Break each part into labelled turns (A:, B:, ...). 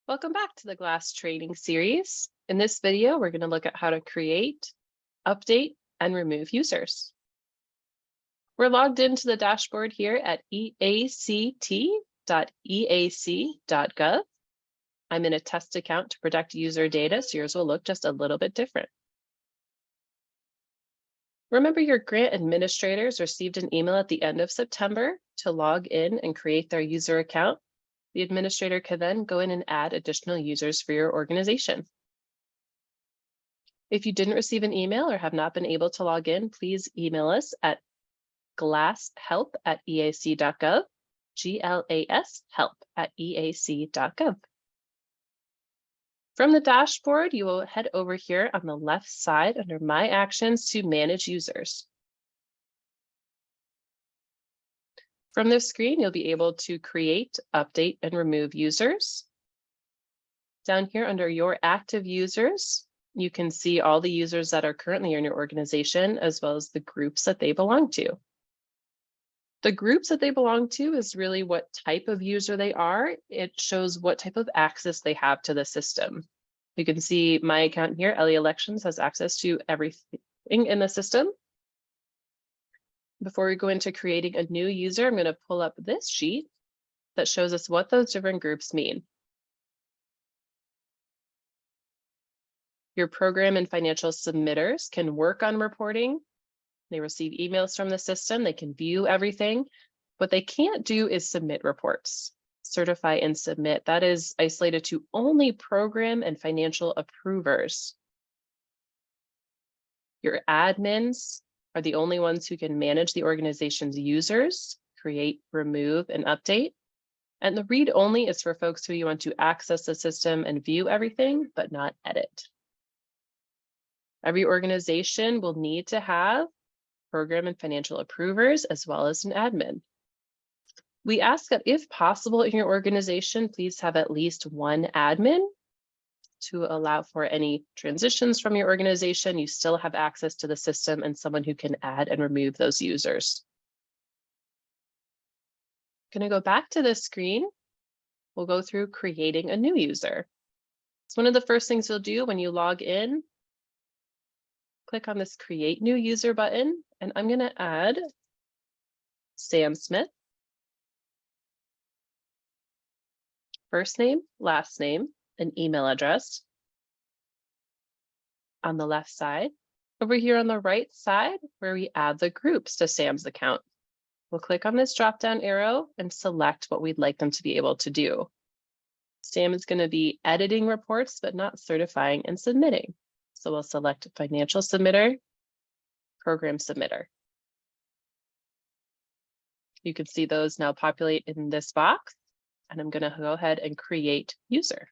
A: Welcome back to the GLAS training series. In this video, we're going to look at how to create, update, and remove users. We're logged into the dashboard here at eact.eac.gov. I'm in a test account to protect user data, so yours will look just a little bit different. Remember, your grant administrators received an email at the end of September to log in and create their user account. The administrator can then go in and add additional users for your organization. If you didn't receive an email or have not been able to log in, please email us at glashelp@eac.gov, GLAS help@eac.gov. From the dashboard, you will head over here on the left side under My Actions to manage users. From this screen, you'll be able to create, update, and remove users. Down here under Your Active Users, you can see all the users that are currently in your organization, as well as the groups that they belong to. The groups that they belong to is really what type of user they are. It shows what type of access they have to the system. You can see my account here, Ellie Elections, has access to everything in the system. Before we go into creating a new user, I'm going to pull up this sheet that shows us what those different groups mean. Your program and financial submitters can work on reporting. They receive emails from the system. They can view everything. What they can't do is submit reports. Certify and submit. That is isolated to only program and financial approvers. Your admins are the only ones who can manage the organization's users, create, remove, and update. And the read only is for folks who you want to access the system and view everything, but not edit. Every organization will need to have program and financial approvers, as well as an admin. We ask that if possible in your organization, please have at least one admin to allow for any transitions from your organization. You still have access to the system and someone who can add and remove those users. I'm going to go back to this screen. We'll go through creating a new user. It's one of the first things you'll do when you log in. Click on this Create New User button, and I'm going to add Sam Smith. First name, last name, an email address. On the left side, over here on the right side, where we add the groups to Sam's account. We'll click on this drop-down arrow and select what we'd like them to be able to do. Sam is going to be editing reports, but not certifying and submitting. So we'll select Financial Submitter, Program Submitter. You can see those now populate in this box, and I'm going to go ahead and create user.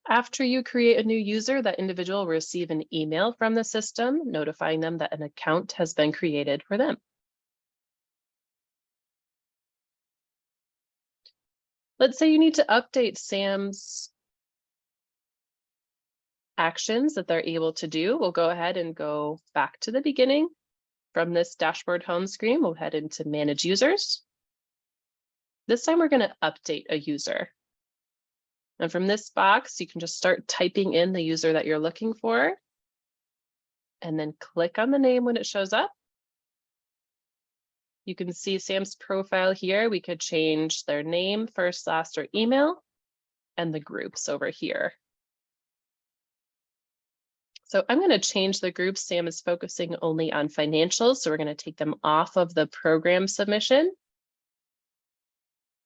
A: After you create a new user, that individual will receive an email from the system notifying them that an account has been created for them. Let's say you need to update Sam's actions that they're able to do. We'll go ahead and go back to the beginning. From this dashboard home screen, we'll head into Manage Users. This time we're going to update a user. And from this box, you can just start typing in the user that you're looking for, and then click on the name when it shows up. You can see Sam's profile here. We could change their name, first, last, or email, and the groups over here. So I'm going to change the group. Sam is focusing only on financials, so we're going to take them off of the program submission.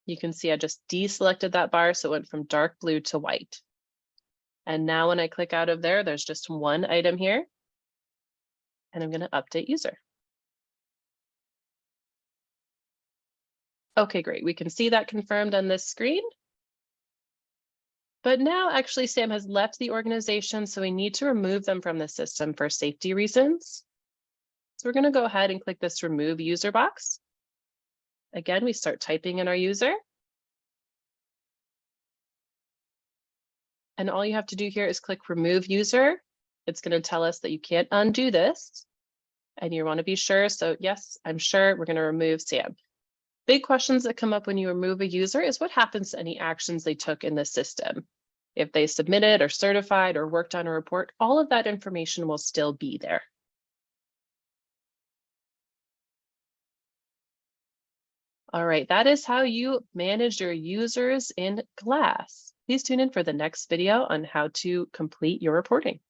A: You can see I just deselected that bar, so it went from dark blue to white. And now when I click out of there, there's just one item here, and I'm going to update user. Okay, great. We can see that confirmed on this screen. But now actually Sam has left the organization, so we need to remove them from the system for safety reasons. So we're going to go ahead and click this Remove User box. Again, we start typing in our user. And all you have to do here is click Remove User. It's going to tell us that you can't undo this. And you want to be sure. So yes, I'm sure we're going to remove Sam. Big questions that come up when you remove a user is what happens to any actions they took in the system. If they submitted or certified or worked on a report, all of that information will still be there. All right, that is how you manage your users in GLAS. Please tune in for the next video on how to complete your reporting.